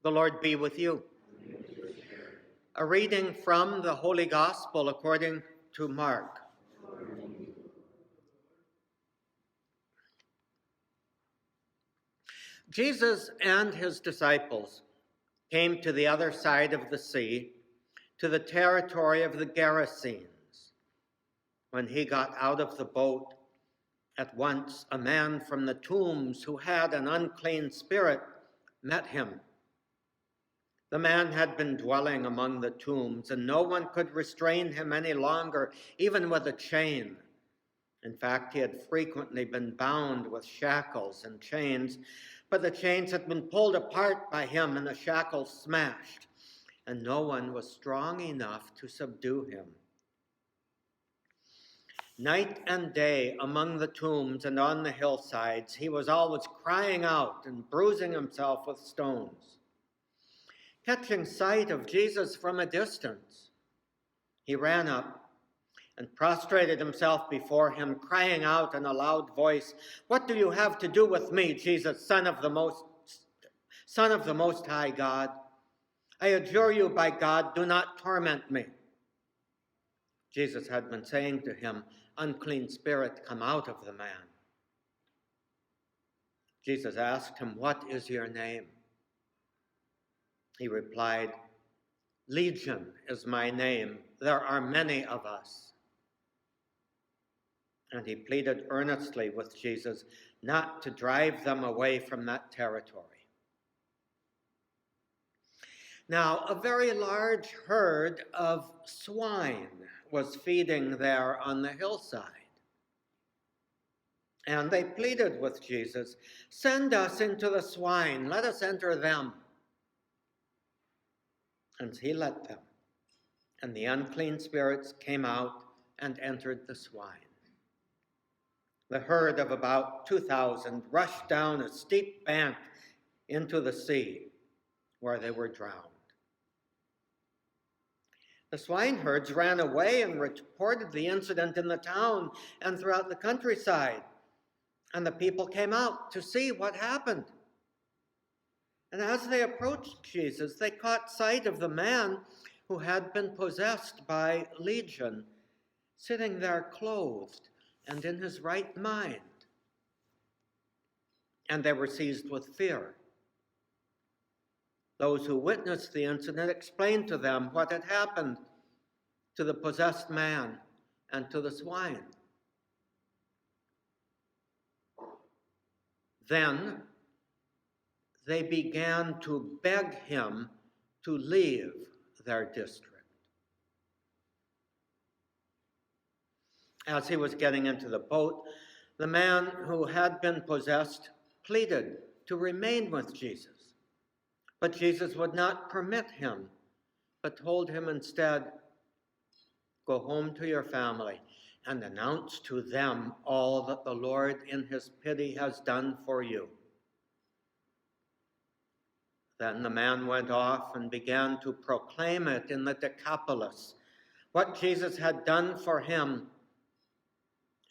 The Lord be with you. A reading from the Holy Gospel according to Mark. Jesus and his disciples came to the other side of the sea, to the territory of the Gerasenes. When he got out of the boat, at once a man from the tombs who had an unclean spirit met him. The man had been dwelling among the tombs, and no one could restrain him any longer, even with a chain. In fact, he had frequently been bound with shackles and chains, but the chains had been pulled apart by him and the shackles smashed, and no one was strong enough to subdue him. Night and day among the tombs and on the hillsides, he was always crying out and bruising himself with stones. Catching sight of Jesus from a distance, he ran up and prostrated himself before him, crying out in a loud voice, "What do you have to do with me, Jesus, Son of the Most High God? I adjure you by God, do not torment me." Jesus had been saying to him, "Unclean spirit, come out of the man." Jesus asked him, "What is your name?" He replied, "Legion is my name. There are many of us." And he pleaded earnestly with Jesus not to drive them away from that territory. Now, a very large herd of swine was feeding there on the hillside. And they pleaded with Jesus, "Send us into the swine, let us enter them." And he let them, and the unclean spirits came out and entered the swine. The herd of about 2,000 rushed down a steep bank into the sea, where they were drowned. The swineherds ran away and reported the incident in the town and throughout the countryside, and the people came out to see what happened. And as they approached Jesus, they caught sight of the man who had been possessed by Legion, sitting there clothed and in his right mind. And they were seized with fear. Those who witnessed the incident explained to them what had happened to the possessed man and to the swine. Then they began to beg him to leave their district. As he was getting into the boat, the man who had been possessed pleaded to remain with Jesus. But Jesus would not permit him, but told him instead, "Go home to your family and announce to them all that the Lord in his pity has done for you." Then the man went off and began to proclaim it in the Decapolis, what Jesus had done for him,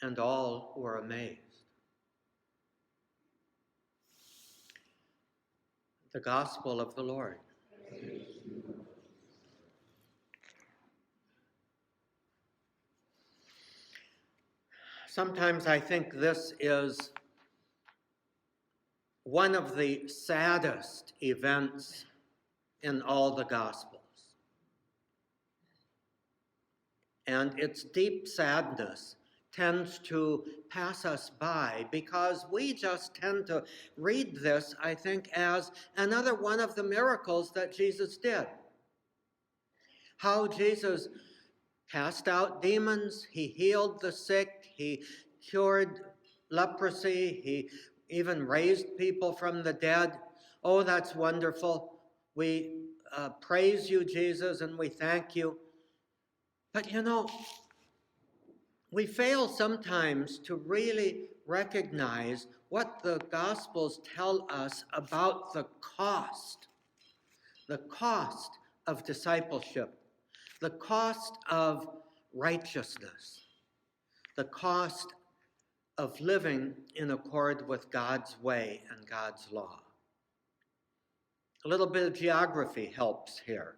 and all were amazed. The Gospel of the Lord. Sometimes I think this is one of the saddest events in all the Gospels. And its deep sadness tends to pass us by because we just tend to read this, I think, as another one of the miracles that Jesus did. How Jesus cast out demons, he healed the sick, he cured leprosy, he even raised people from the dead. Oh, that's wonderful. We praise you, Jesus, and we thank you. But we fail sometimes to really recognize what the Gospels tell us about the cost of discipleship, the cost of righteousness, the cost of living in accord with God's way and God's law. A little bit of geography helps here.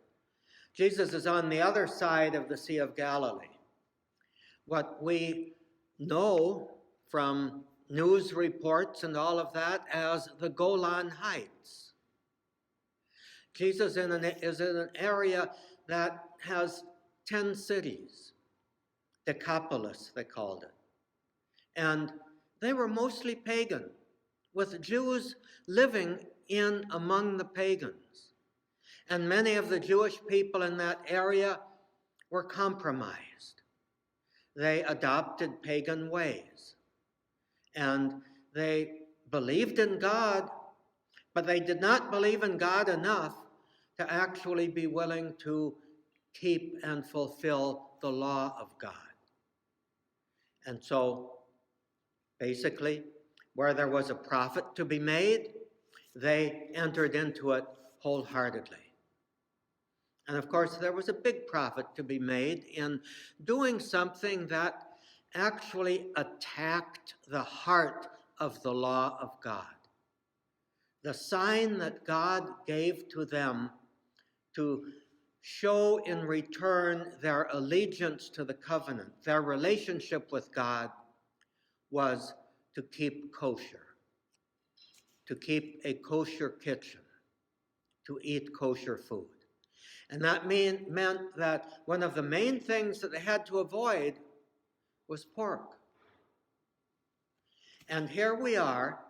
Jesus is on the other side of the Sea of Galilee. What we know from news reports and all of that as the Golan Heights. Jesus is in an area that has 10 cities, Decapolis they called it. And they were mostly pagan, with Jews living in among the pagans. And many of the Jewish people in that area were compromised. They adopted pagan ways. And they believed in God, but they did not believe in God enough to actually be willing to keep and fulfill the law of God. And so, basically, where there was a profit to be made, they entered into it wholeheartedly. And of course, there was a big profit to be made in doing something that actually attacked the heart of the law of God. The sign that God gave to them to show in return their allegiance to the covenant, their relationship with God, was to keep kosher, to keep a kosher kitchen, to eat kosher food. And that meant that one of the main things that they had to avoid was pork. And here we are,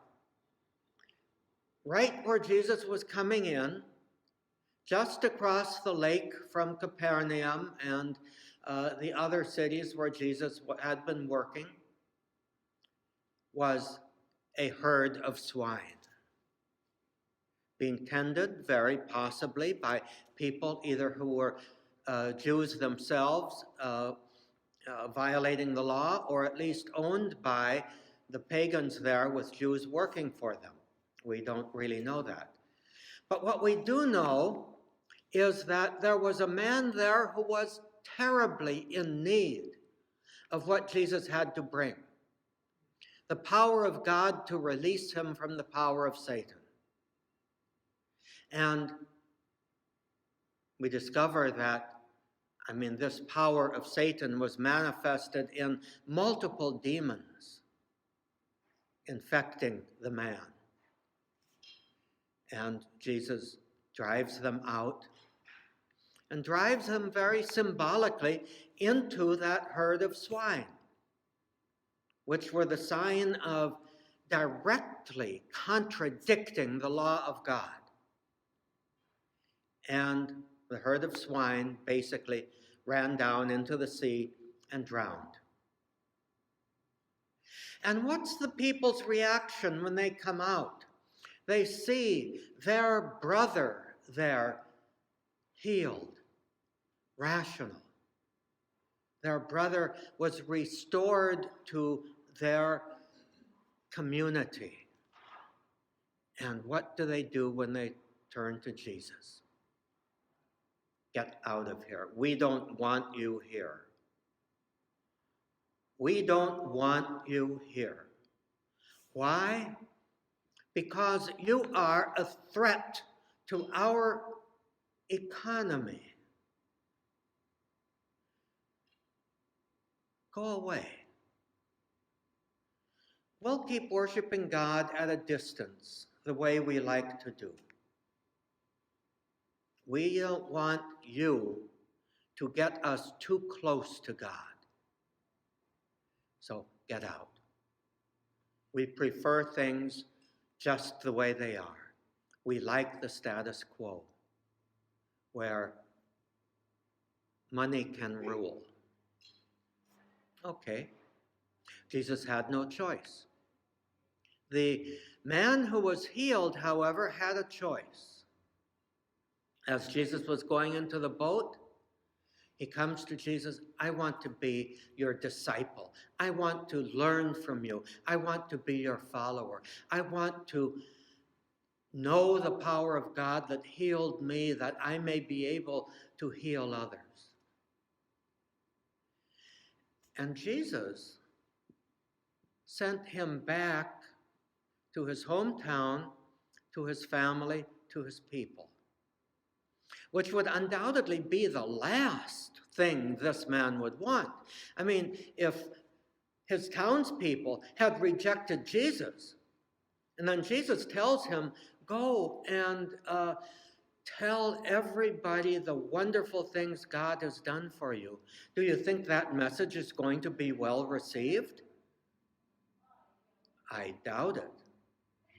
right where Jesus was coming in, just across the lake from Capernaum and the other cities where Jesus had been working, was a herd of swine, being tended very possibly by people either who were Jews themselves, violating the law, or at least owned by the pagans there with Jews working for them. We don't really know that. But what we do know is that there was a man there who was terribly in need of what Jesus had to bring. The power of God to release him from the power of Satan. And we discover that, this power of Satan was manifested in multiple demons infecting the man. And Jesus drives them out and drives them very symbolically into that herd of swine, which were the sign of directly contradicting the law of God. And the herd of swine basically ran down into the sea and drowned. And what's the people's reaction when they come out? They see their brother there healed, rational. Their brother was restored to their community. And what do they do when they turn to Jesus? Get out of here. We don't want you here. We don't want you here. Why? Because you are a threat to our economy. Go away. We'll keep worshiping God at a distance, the way we like to do. We don't want you to get us too close to God. So get out. We prefer things just the way they are. We like the status quo, where money can rule. Okay. Jesus had no choice. The man who was healed, however, had a choice. As Jesus was going into the boat, he comes to Jesus. I want to be your disciple. I want to learn from you. I want to be your follower. I want to know the power of God that healed me, that I may be able to heal others. And Jesus sent him back to his hometown, to his family, to his people, which would undoubtedly be the last thing this man would want. I mean, if his townspeople had rejected Jesus, and then Jesus tells him, go and tell everybody the wonderful things God has done for you. Do you think that message is going to be well received? I doubt it.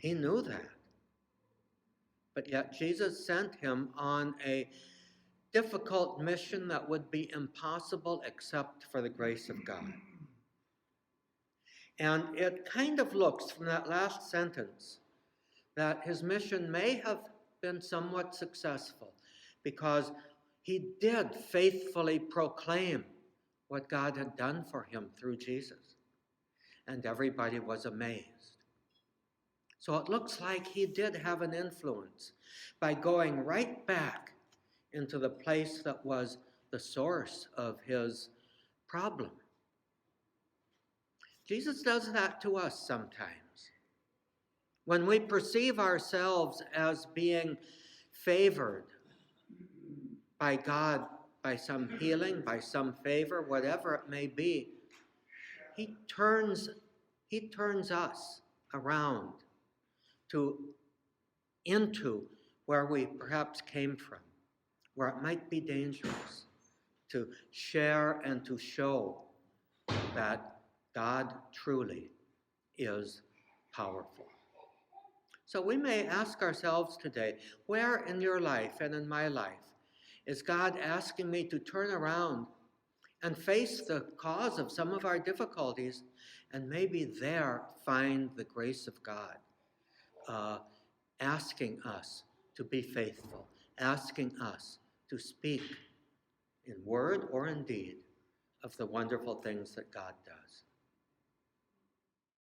He knew that. But yet Jesus sent him on a difficult mission that would be impossible except for the grace of God. And it kind of looks from that last sentence that his mission may have been somewhat successful because he did faithfully proclaim what God had done for him through Jesus. And everybody was amazed. So it looks like he did have an influence by going right back into the place that was the source of his problem. Jesus does that to us sometimes. When we perceive ourselves as being favored by God, by some healing, by some favor, whatever it may be, he turns us around into where we perhaps came from, where it might be dangerous to share and to show that God truly is powerful. So we may ask ourselves today, where in your life and in my life is God asking me to turn around and face the cause of some of our difficulties and maybe there find the grace of God, asking us to be faithful, asking us to speak in word or in deed of the wonderful things that God does.